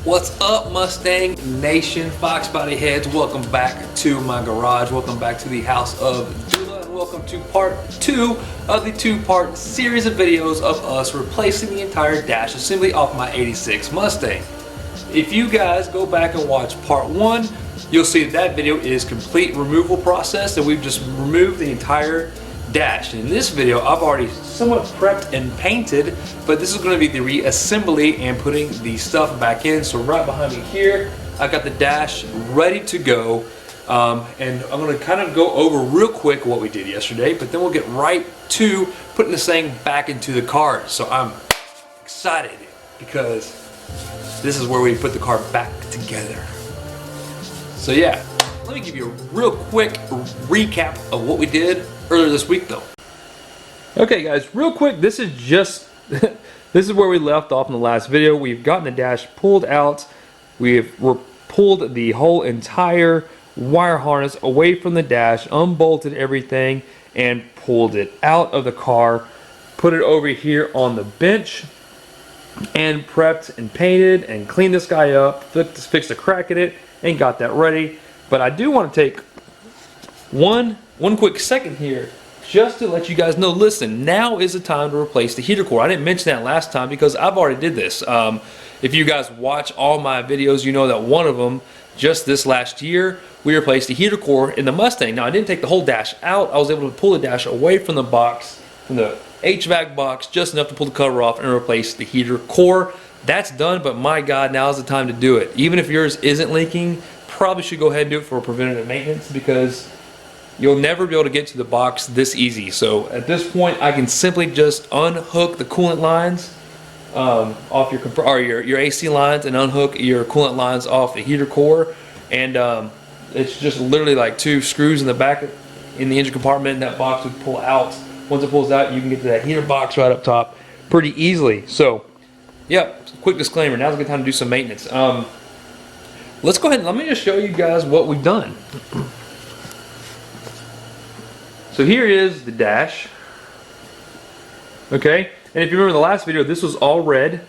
What's up, Mustang Nation, Fox Body Heads? Welcome back to my garage. Welcome back to the house of Dula, and welcome to part 2 of the 2-part series of videos of us replacing the entire dash assembly off my '86 Mustang. If you guys go back and watch part 1, you'll see that video is complete removal process, and we've just removed the entire dash. In this video, I've already somewhat prepped and painted, but this is going to be the reassembly and putting the stuff back in. So right behind me here, I got the dash ready to go, and I'm going to kind of go over real quick what we did yesterday, but then we'll get right to putting this thing back into the car. So I'm excited because this is where we put the car back together. So yeah, let me give you a real quick recap of what we did earlier this week though. Okay guys, real quick, this is just this is where we left off in the last video. We've gotten the dash pulled out. We've pulled the whole entire wire harness away from the dash, unbolted everything, and pulled it out of the car, put it over here on the bench, and prepped and painted and cleaned this guy up, fixed a crack in it, and got that ready. But I do want to take one quick second here just to let you guys know, listen, now is the time to replace the heater core. I didn't mention that last time because I've already did this. If you guys watch all my videos, you know that one of them, just this last year, we replaced the heater core in the Mustang. Now I didn't take the whole dash out. I was able to pull the dash away from the box, from the HVAC box, just enough to pull the cover off and replace the heater core. That's done, but my God, now is the time to do it. Even if yours isn't leaking, probably should go ahead and do it for preventative maintenance because you'll never be able to get to the box this easy. So at this point, I can simply just unhook the coolant lines off your AC lines and unhook your coolant lines off the heater core, and it's just literally like 2 screws in the back in the engine compartment, and that box would pull out. Once it pulls out, you can get to that heater box right up top pretty easily. So yeah, quick disclaimer, now's a good time to do some maintenance. Let's go ahead and let me just show you guys what we've done. So here is the dash. Okay, and if you remember the last video, this was all red.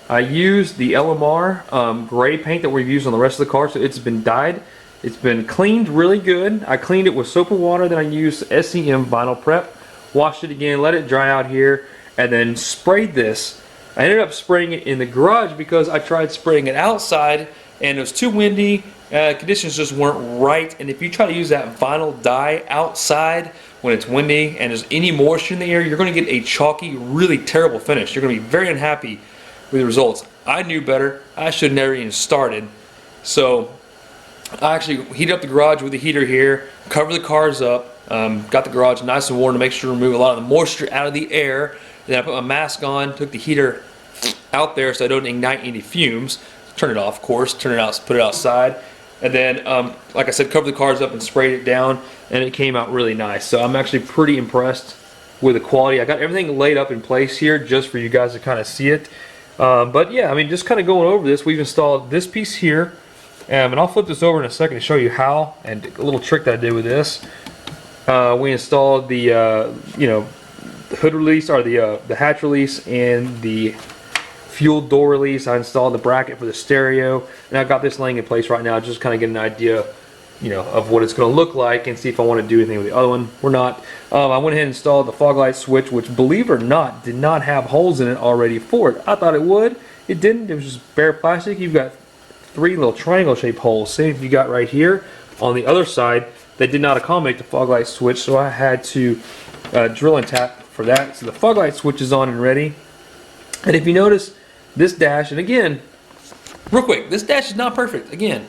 I used the LMR gray paint that we've used on the rest of the car, so it's been dyed. It's been cleaned really good. I cleaned it with soap and water, then I used SEM vinyl prep, washed it again, let it dry out here, and then sprayed this. I ended up spraying it in the garage because I tried spraying it outside and it was too windy. Conditions just weren't right, and if you try to use that vinyl dye outside when it's windy and there's any moisture in the air, you're going to get a chalky, really terrible finish. You're going to be very unhappy with the results. I knew better. I should have never even started. So I actually heated up the garage with the heater here, covered the cars up, got the garage nice and warm to make sure to remove a lot of the moisture out of the air. Then I put my mask on, took the heater out there so I don't ignite any fumes. Turn it off, of course, turn it out, put it outside. And then, like I said, covered the cars up and sprayed it down, and it came out really nice. So I'm actually pretty impressed with the quality. I got everything laid up in place here just for you guys to kind of see it. But yeah, I mean, just kind of going over this, we've installed this piece here, and I'll flip this over in a second to show you how, and a little trick that I did with this. We installed the, the hood release, or the hatch release, and the fuel door release. I installed the bracket for the stereo, and I've got this laying in place right now, just kind of get an idea, of what it's going to look like and see if I want to do anything with the other one or not. I went ahead and installed the fog light switch, which, believe it or not, did not have holes in it already for it. I thought it would. It didn't. It was just bare plastic. You've got 3 little triangle shaped holes, same as you got right here on the other side. They did not accommodate the fog light switch, so I had to drill and tap for that. So the fog light switch is on and ready. And if you notice, this dash, and again, real quick, this dash is not perfect. Again,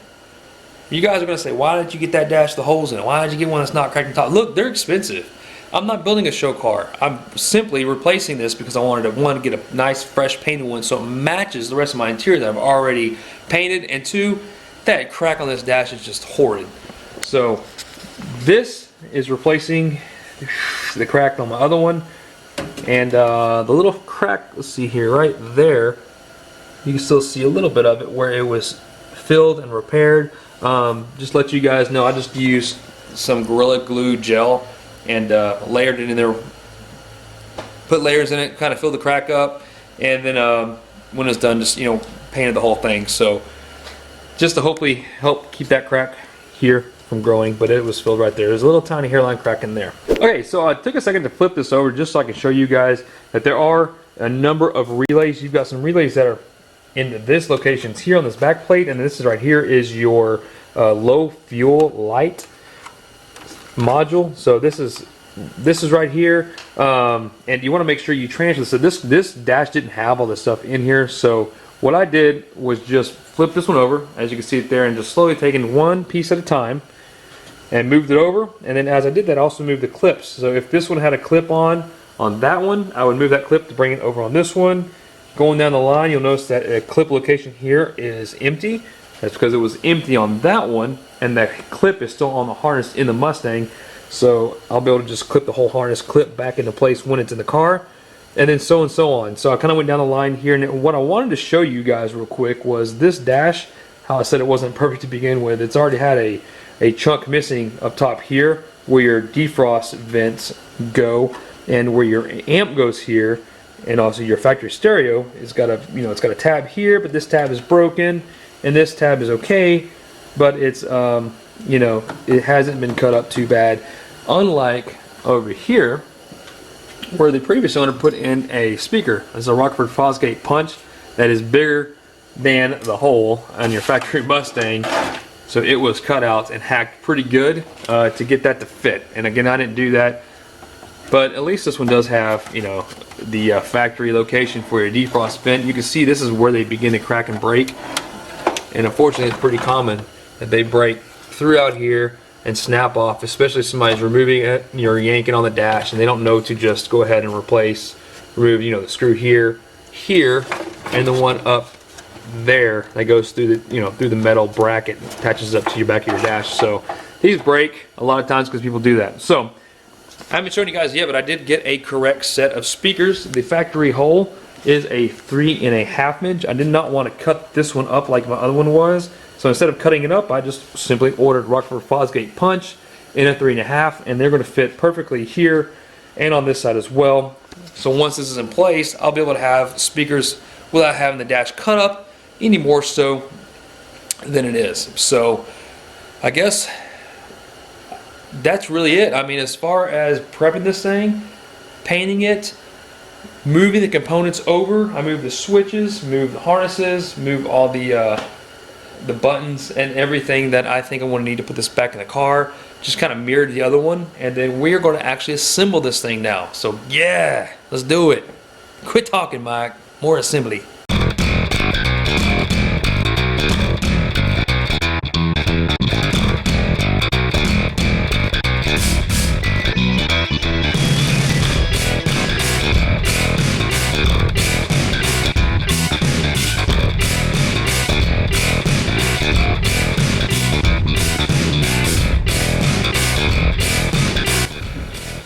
you guys are going to say, why did you get that dash with the holes in it? Why did you get one that's not cracked on top? Look, they're expensive. I'm not building a show car. I'm simply replacing this because I wanted to, 1, get a nice fresh painted one so it matches the rest of my interior that I've already painted, and 2, that crack on this dash is just horrid. So this is replacing the crack on my other one, and the little crack, let's see here, right there, you can still see a little bit of it where it was filled and repaired. Just let you guys know, I just used some Gorilla Glue gel and layered it in there, put layers in it, kind of filled the crack up, and then when it's done, just painted the whole thing. So just to hopefully help keep that crack here from growing, but it was filled right there. There's a little tiny hairline crack in there. Okay, so I took a second to flip this over just so I can show you guys that there are a number of relays. You've got some relays that are in this location here on this back plate, and this is right here is your low fuel light module. So this is right here, and you want to make sure you transfer this. So this dash didn't have all this stuff in here, so what I did was just flip this one over, as you can see it there, and just slowly taking one piece at a time and moved it over. And then as I did that, I also moved the clips. So if this one had a clip on that one, I would move that clip to bring it over on this one. Going down the line, you'll notice that a clip location here is empty. That's because it was empty on that one, and that clip is still on the harness in the Mustang. So I'll be able to just clip the whole harness clip back into place when it's in the car, and then so on. So I kind of went down the line here, and what I wanted to show you guys real quick was this dash, how I said it wasn't perfect to begin with. It's already had a chunk missing up top here where your defrost vents go, and where your amp goes here, and also your factory stereo. It's got a, it's got a tab here, but this tab is broken, and this tab is okay, but it's it hasn't been cut up too bad, unlike over here where the previous owner put in a speaker. It's a Rockford Fosgate punch that is bigger than the hole on your factory Mustang, so it was cut out and hacked pretty good to get that to fit. And again, I didn't do that, but at least this one does have the factory location for your defrost vent. You can see this is where they begin to crack and break, and unfortunately it's pretty common that they break throughout here and snap off, especially if somebody's removing it, you're yanking on the dash and they don't know to just go ahead and remove the screw here, and the one up there that goes through the through the metal bracket, attaches up to your back of your dash. So these break a lot of times because people do that. So I haven't shown you guys yet, but I did get a correct set of speakers. The factory hole is a 3.5 inch. I did not want to cut this one up like my other one was. So instead of cutting it up, I just simply ordered Rockford Fosgate punch in a 3.5, and they're going to fit perfectly here and on this side as well. So once this is in place, I'll be able to have speakers without having the dash cut up any more so than it is. So I guess that's really it. I mean, as far as prepping this thing, painting it, moving the components over, I moved the switches, moved the harnesses, moved all the buttons and everything that I think I want to need to put this back in the car. Just kind of mirrored the other one, and then we're going to actually assemble this thing now. So yeah, let's do it. Quit talking, Mike. More assembly.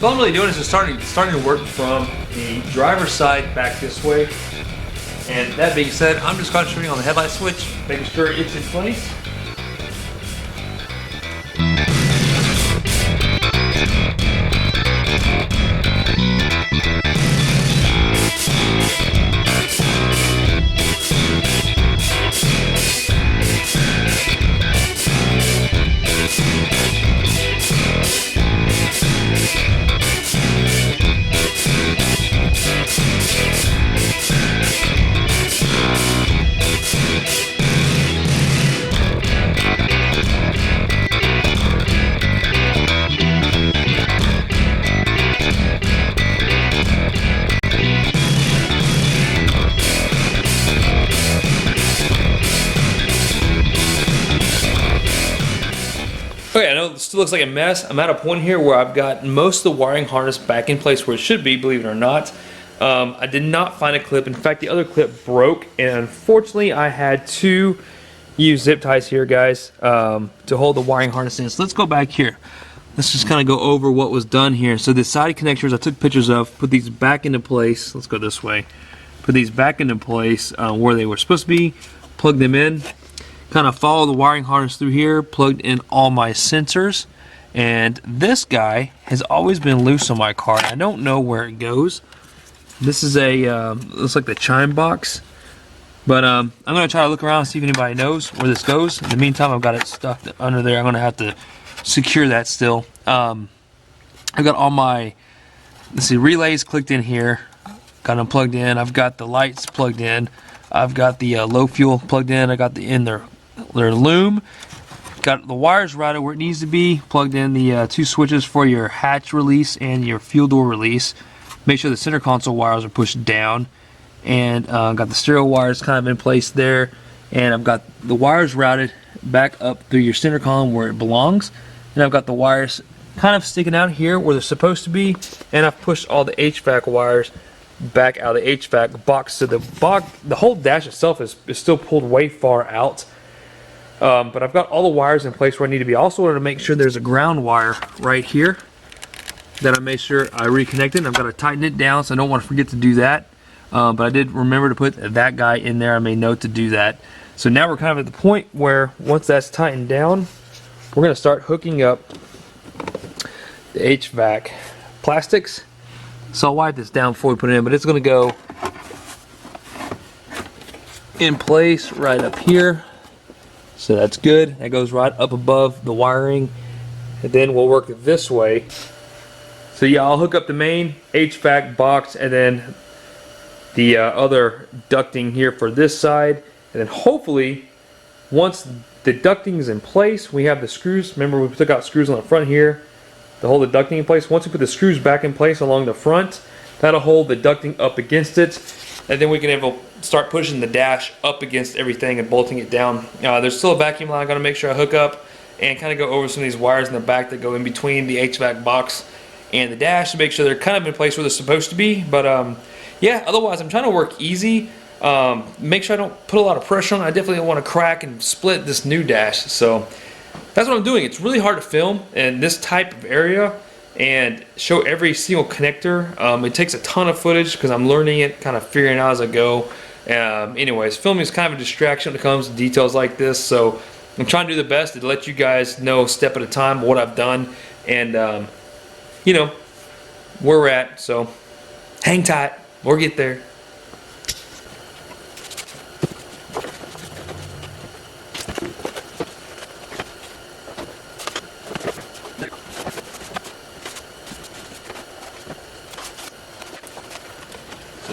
So all I'm really doing is just starting to work from the driver's side back this way. And that being said, I'm just concentrating on the headlight switch, making sure it's in place. Okay, I know it still looks like a mess. I'm at a point here where I've got most of the wiring harness back in place where it should be, believe it or not. I did not find a clip. In fact, the other clip broke, and unfortunately I had to use zip ties here, guys, to hold the wiring harness in. So let's go back here. Let's just kind of go over what was done here. So the side connectors I took pictures of, put these back into place. Let's go this way. Put these back into place where they were supposed to be, plug them in. Kind of follow the wiring harness through here, plugged in all my sensors, and this guy has always been loose on my car. I don't know where it goes. This is a looks like the chime box But I'm going to try to look around and see if anybody knows where this goes. In the meantime, I've got it stuck under there. I'm going to have to secure that still. I've got all my, let's see, relays clicked in here. Got them plugged in. I've got the lights plugged in. I've got the low fuel plugged in. I got their loom. Got the wires routed where it needs to be. Plugged in the 2 switches for your hatch release and your fuel door release. Make sure the center console wires are pushed down. And got the stereo wires kind of in place there, and I've got the wires routed back up through your center column where it belongs, and I've got the wires kind of sticking out here where they're supposed to be, and I've pushed all the HVAC wires back out of the HVAC box. So the whole dash itself is still pulled way far out, but I've got all the wires in place where I need to be. I also wanted to make sure there's a ground wire right here that I made sure I reconnected, and I've got to tighten it down, so I don't want to forget to do that. But I did remember to put that guy in there. I made note to do that. So now we're kind of at the point where once that's tightened down, we're going to start hooking up the HVAC plastics. So I'll wipe this down before we put it in, but it's going to go in place right up here. So that's good. That goes right up above the wiring. And then we'll work it this way. So yeah, I'll hook up the main HVAC box and then the other ducting here for this side, and then hopefully once the ducting is in place, we have the screws. Remember, we took out screws on the front here to hold the ducting in place. Once we put the screws back in place along the front, that'll hold the ducting up against it, and then we can start pushing the dash up against everything and bolting it down. There's still a vacuum line I'm going to make sure I hook up and kind of go over some of these wires in the back that go in between the HVAC box and the dash to make sure they're kind of in place where they're supposed to be. But yeah, otherwise I'm trying to work easy. Make sure I don't put a lot of pressure on it. I definitely don't want to crack and split this new dash. So that's what I'm doing. It's really hard to film in this type of area and show every single connector. It takes a ton of footage because I'm learning it, kind of figuring it out as I go. Anyways, filming is kind of a distraction when it comes to details like this. So I'm trying to do the best to let you guys know step at a time what I've done and you know where we're at. So hang tight. We'll get there.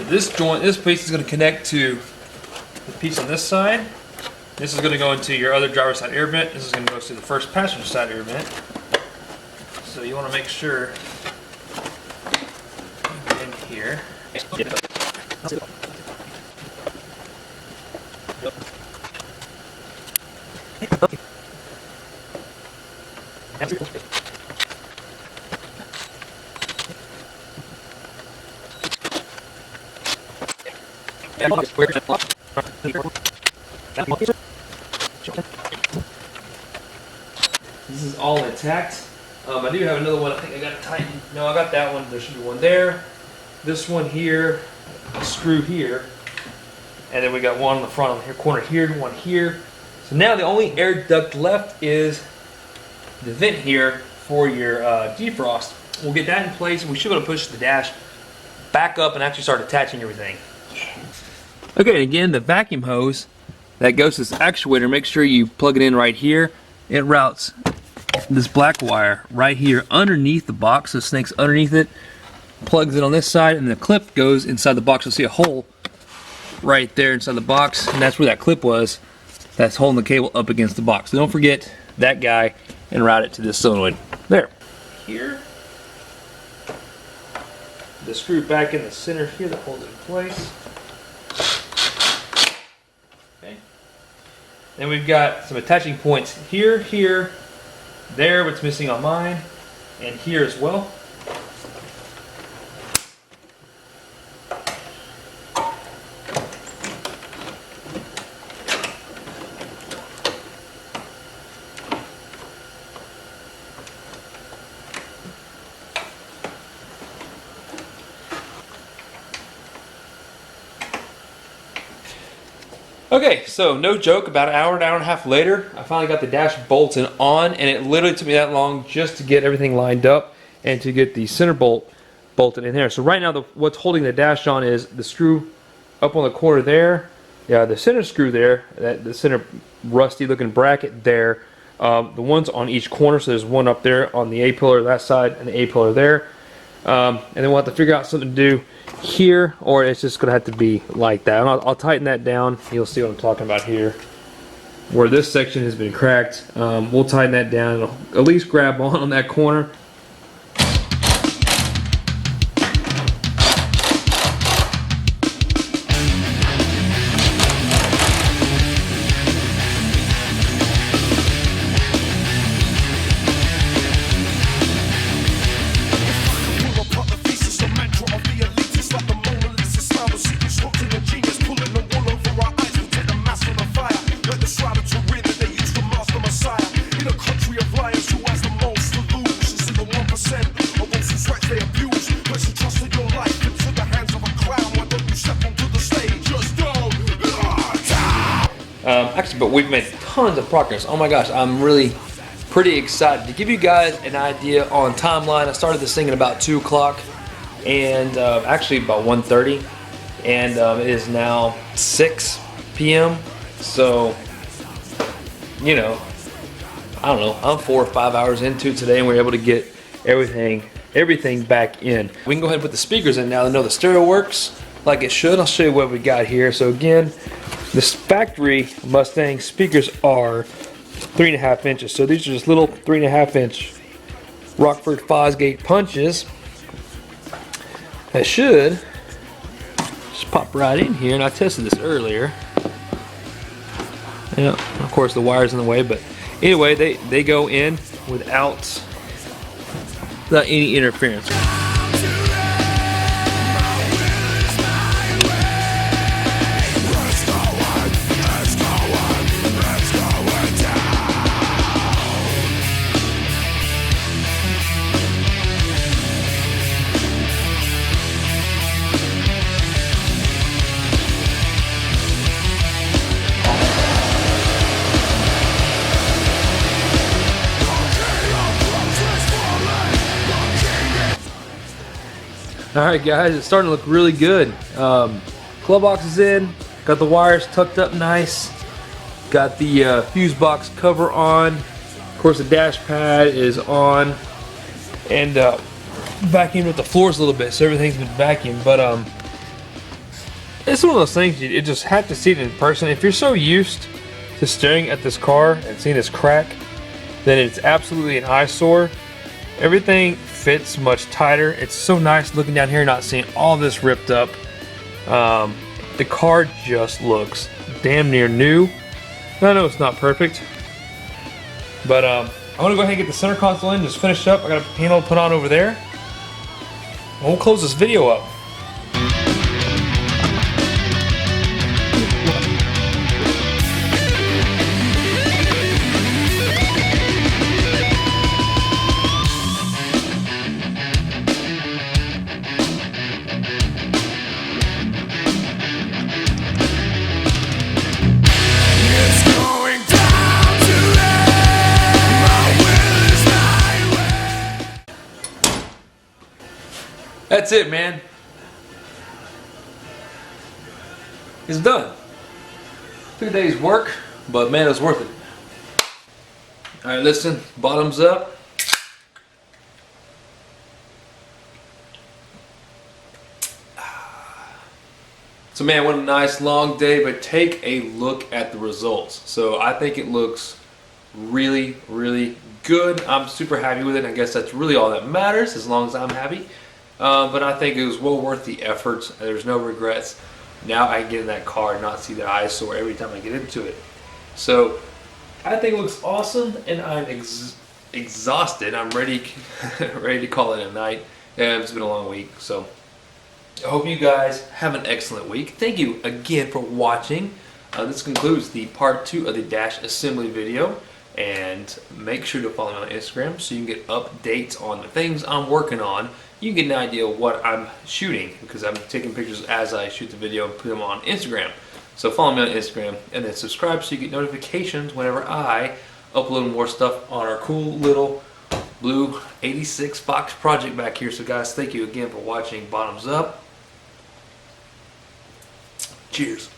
So this piece is going to connect to the piece on this side. This is going to go into your other driver's side air vent. This is going to go to the first passenger side air vent. So you want to make sure you get in here. This is all intact. I do have another one. I think I got to tighten. No, I got that one. There should be one there. This one here, a screw here, and then we got one on the front on the corner here, one here. So now the only air duct left is the vent here for your defrost. We'll get that in place, and we should be able to push the dash back up and actually start attaching everything. Yeah. Okay, again, the vacuum hose that goes to this actuator, make sure you plug it in right here. It routes this black wire right here underneath the box, so snake's underneath it, plugs it on this side, and the clip goes inside the box. You'll see a hole right there inside the box, and that's where that clip was that's holding the cable up against the box. So don't forget that guy and route it to this solenoid. There. Here. The screw back in the center here that holds it in place. Okay. Then we've got some attaching points here, here, there, what's missing on mine, and here as well. Okay, so no joke, about an hour and a half later, I finally got the dash bolted on, and it literally took me that long just to get everything lined up and to get the center bolt bolted in there. So right now, what's holding the dash on is the screw up on the corner there, Yeah, the center screw there, the center rusty looking bracket there, the ones on each corner, so there's one up there on the A-pillar that side and the A-pillar there. And then we'll have to figure out something to do here, or it's just going to have to be like that. And I'll tighten that down. You'll see what I'm talking about here. Where this section has been cracked, we'll tighten that down. It'll at least grab on that corner. Actually, but we've made tons of progress. Oh my gosh, I'm really pretty excited to give you guys an idea on timeline. I started this thing at about 2 o'clock, and actually about 1:30, and it is now 6 p.m. So, you know, I don't know, I'm 4 or 5 hours into it today, and we're able to get everything back in. We can go ahead and put the speakers in now to know the stereo works like it should. I'll show you what we got here. So again, this factory Mustang speakers are 3.5 inches. So these are just little 3.5 inch Rockford Fosgate punches that should just pop right in here. And I tested this earlier. Yeah, of course the wire's in the way, but anyway, they go in without any interference. Alright guys, it's starting to look really good. Glove box is in, got the wires tucked up nice, got the fuse box cover on, of course the dash pad is on, and vacuumed with the floors a little bit, so everything's been vacuumed. But it's one of those things you just have to see it in person. If you're so used to staring at this car and seeing this crack, then it's absolutely an eyesore. Everything fits much tighter. It's so nice looking down here, not seeing all this ripped up. The car just looks damn near new. I know it's not perfect, but I'm gonna go ahead and get the center console in, just finish up. I got a panel to put on over there. We'll close this video up. That's it, man. It's done. Took a day's work, but man, it was worth it. Alright, listen, bottoms up. So man, what a nice long day, but take a look at the results. So I think it looks really, really good. I'm super happy with it. I guess that's really all that matters, as long as I'm happy. But I think it was well worth the effort. There's no regrets. Now I can get in that car and not see the eyesore every time I get into it. So I think it looks awesome, and I'm exhausted. I'm ready to call it a night. It's been a long week, so I hope you guys have an excellent week. Thank you again for watching. This concludes the part 2 of the dash assembly video. And make sure to follow me on Instagram so you can get updates on the things I'm working on. You can get an idea of what I'm shooting, because I'm taking pictures as I shoot the video and put them on Instagram. So follow me on Instagram, and then subscribe so you get notifications whenever I upload more stuff on our cool little blue 86 Fox project back here. So guys, thank you again for watching. Bottoms up. Cheers.